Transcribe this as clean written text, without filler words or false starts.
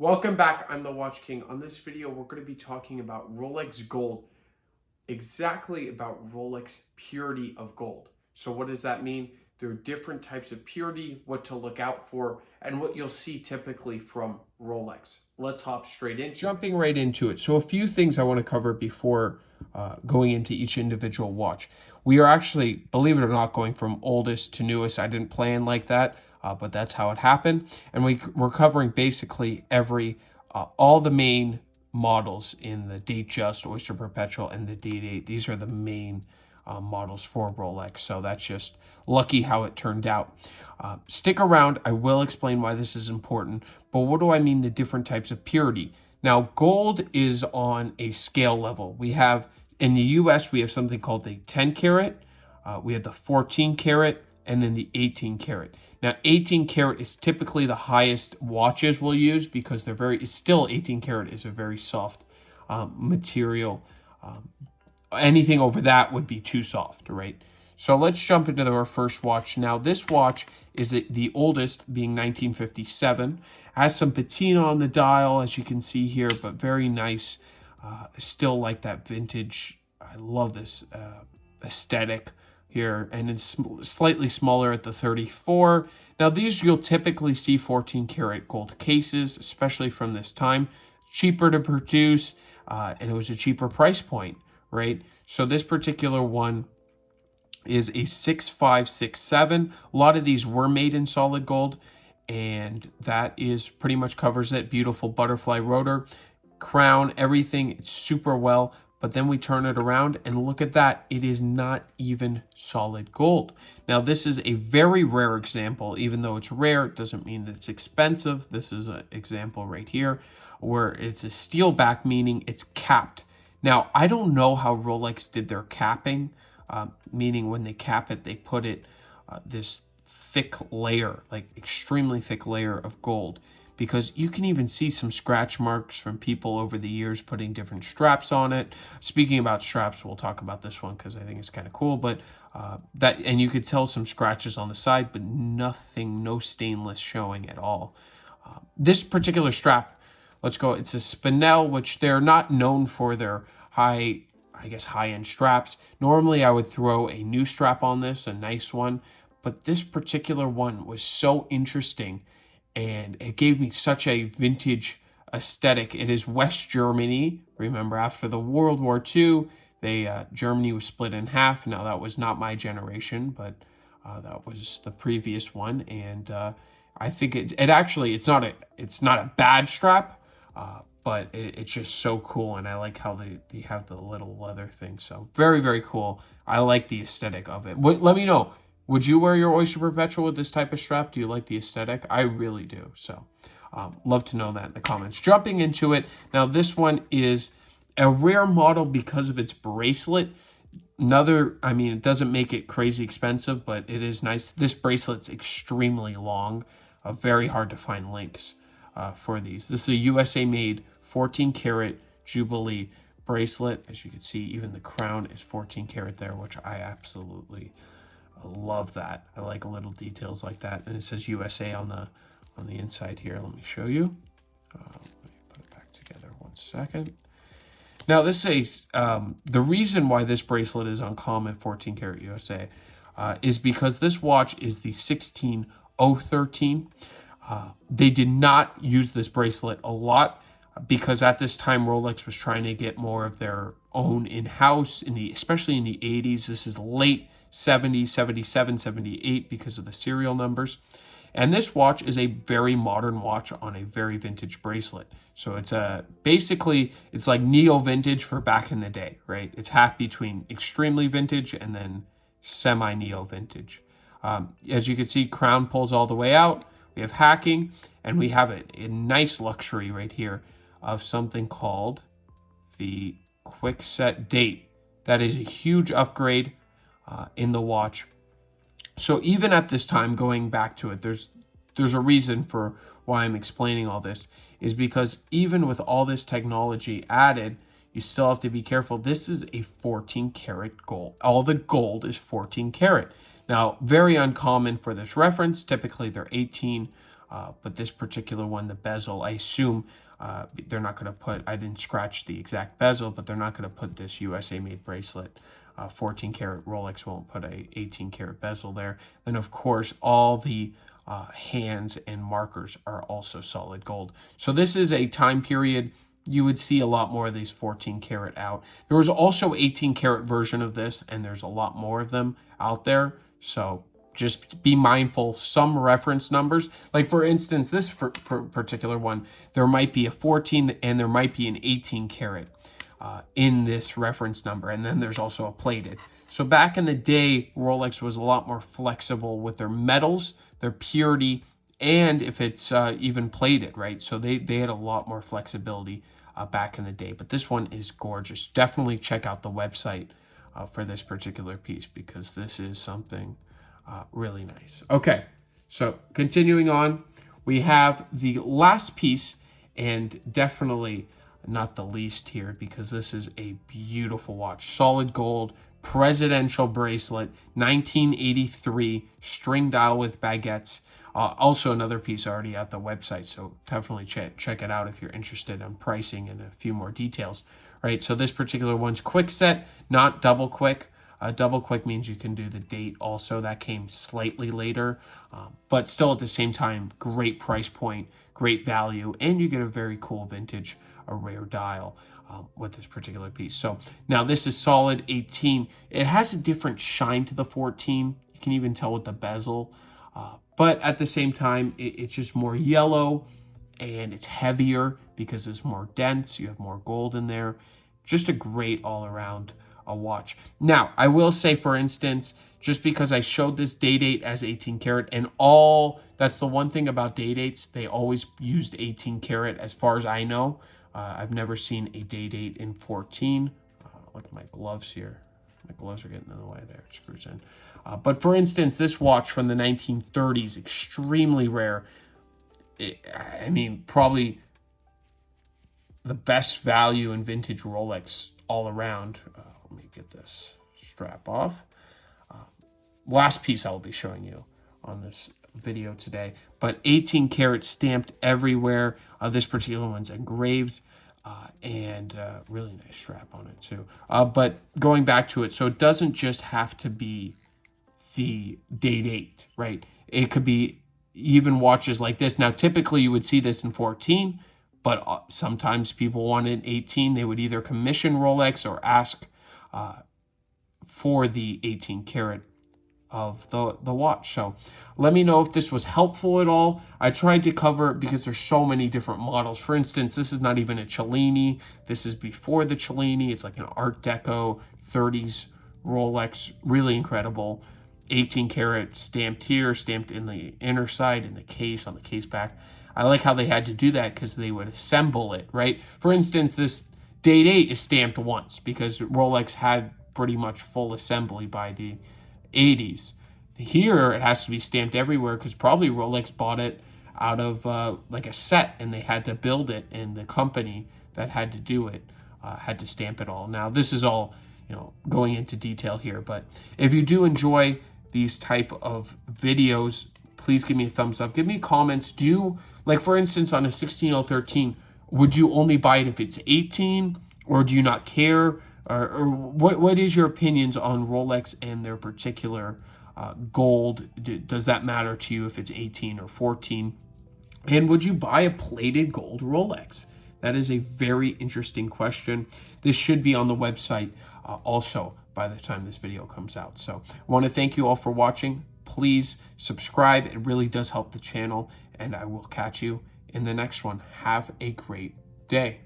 Welcome back, I'm the Watch King. On this video, we're going to be talking about Rolex Gold, exactly about Rolex purity of gold. So what does that mean? There are different types of purity, what to look out for, and what you'll see typically from Rolex. Let's hop straight in. Jumping right into it. So a few things I want to cover before going into each individual watch. We are actually, believe it or not, going from oldest to newest. I didn't plan like that. But that's how it happened. And we're covering basically all the main models in the Datejust, Oyster Perpetual, and the Date 8. These are the main models for Rolex. So that's just lucky how it turned out. Stick around. I will explain why this is important. But what do I mean the different types of purity? Now, gold is on a scale level. We have, in the US, we have something called the 10 karat. We have the 14 karat, and then the 18 karat. Now, 18 karat is typically the highest watches we'll use because it's still 18 karat is a very soft material. Anything over that would be too soft, right? So let's jump into our first watch. Now, this watch is the oldest, being 1957. Has some patina on the dial, as you can see here, but very nice. Still like that vintage. I love this aesthetic here, and it's slightly smaller at the 34. Now, these you'll typically see 14 karat gold cases, especially from this time. Cheaper to produce, and it was a cheaper price point, right? So this particular one is a 6567. A lot of these were made in solid gold, and that is pretty much covers it. Beautiful butterfly rotor, crown, everything. It's super well. But then we turn it around and look at that. It is not even solid gold. Now, this is a very rare example. Even though it's rare, it doesn't mean that it's expensive. This is an example right here where it's a steel back, meaning it's capped. Now, I don't know how Rolex did their capping, meaning when they cap it, they put it this thick layer, like extremely thick layer of gold. Because you can even see some scratch marks from people over the years putting different straps on it. Speaking about straps, we'll talk about this one because I think it's kind of cool. But and you could tell some scratches on the side, but nothing, no stainless showing at all. This particular strap, let's go. It's a Spinel, which they're not known for their high-end straps. Normally, I would throw a new strap on this, a nice one. But this particular one was so interesting. And it gave me such a vintage aesthetic. It is West Germany. Remember, after the World War II, Germany was split in half. Now, that was not my generation, but that was the previous one. And I think it's not a bad strap, but it's just so cool. And I like how they have the little leather thing. So very, very cool. I like the aesthetic of it. Let me know. Would you wear your Oyster Perpetual with this type of strap? Do you like the aesthetic? I really do. So love to know that in the comments. Jumping into it. Now, this one is a rare model because of its bracelet. It doesn't make it crazy expensive, but it is nice. This bracelet's extremely long. Very hard to find links for these. This is a USA-made 14 karat Jubilee bracelet. As you can see, even the crown is 14 karat there, which I absolutely love that. I like little details like that. And it says USA on the inside here. Let me show you. Let me put it back together 1 second. Now, this says the reason why this bracelet is uncommon, 14 karat USA, is because this watch is the 16013. They did not use this bracelet a lot because at this time Rolex was trying to get more of their own in-house, especially in the 80s. This is late 70, 77, 78 because of the serial numbers. And this watch is a very modern watch on a very vintage bracelet. So it's it's like neo vintage for back in the day, right? It's half between extremely vintage and then semi neo vintage. As you can see, crown pulls all the way out. We have hacking, and we have a nice luxury right here of something called the quick set date. That is a huge upgrade in the watch. So even at this time, going back to it, there's a reason for why I'm explaining all this, is because even with all this technology added, you still have to be careful. This is a 14 karat gold. All the gold is 14 karat. Now, very uncommon for this reference. Typically, they're 18 But this particular one, the bezel, I assume they're not going to put, I didn't scratch the exact bezel, but they're not going to put this USA made bracelet. 14 karat Rolex won't put a 18 karat bezel there. Then of course, all the hands and markers are also solid gold. So this is a time period you would see a lot more of these 14 karat out. There was also 18 karat version of this, and there's a lot more of them out there. So just be mindful, some reference numbers. Like for instance, this particular one, there might be a 14 and there might be an 18 karat in this reference number. And then there's also a plated. So back in the day, Rolex was a lot more flexible with their metals, their purity, and if it's even plated, right? So they had a lot more flexibility back in the day. But this one is gorgeous. Definitely check out the website for this particular piece, because this is something really nice. Okay, so continuing on, we have the last piece, and definitely not the least here, because this is a beautiful watch. Solid gold, presidential bracelet, 1983, string dial with baguettes. Also another piece already at the website, so definitely check it out if you're interested in pricing and a few more details. Right, so this particular one's quick set, not double quick. Double quick means you can do the date also. That came slightly later, but still at the same time, great price point, great value, and you get a very cool vintage, a rare dial with this particular piece. So now this is solid 18. It has a different shine to the 14. You can even tell with the bezel. But at the same time, it's just more yellow and it's heavier because it's more dense. You have more gold in there. Just a great all-around watch. Now, I will say, for instance, just because I showed this day date as 18 karat and that's the one thing about day dates, they always used 18 karat as far as I know. I've never seen a day date in 14. Look at my gloves here. My gloves are getting in the way there. It screws in. But for instance, this watch from the 1930s, extremely rare. I mean, probably the best value in vintage Rolex all around. Let me get this strap off. Last piece I will be showing you on this video today. But 18 karat stamped everywhere. This particular one's engraved. And really nice strap on it too. But going back to it, so it doesn't just have to be the day date, right? It could be even watches like this. Now, typically you would see this in 14, but sometimes people want it in 18. They would either commission Rolex or ask for the 18 karat of the watch. So let me know if this was helpful at all. I tried to cover it because there's so many different models. For instance, this is not even a Cellini. This is before the Cellini. It's like an Art Deco 30s Rolex. Really incredible. 18 karat stamped here, stamped in the inner side, in the case, on the case back. I like how they had to do that because they would assemble it, right? For instance, this date 8 is stamped once because Rolex had pretty much full assembly by the 80s. Here, it has to be stamped everywhere because probably Rolex bought it out of like a set and they had to build it, and the company that had to do it had to stamp it all. Now, this is all, going into detail here, but if you do enjoy these type of videos, please give me a thumbs up. Give me comments. Like for instance, on a 16013, would you only buy it if it's 18, or do you not care? Or what is your opinions on Rolex and their particular gold? Does that matter to you if it's 18 or 14? And would you buy a plated gold Rolex? That is a very interesting question. This should be on the website also by the time this video comes out. So I want to thank you all for watching. Please subscribe. It really does help the channel, and I will catch you in the next one. Have a great day.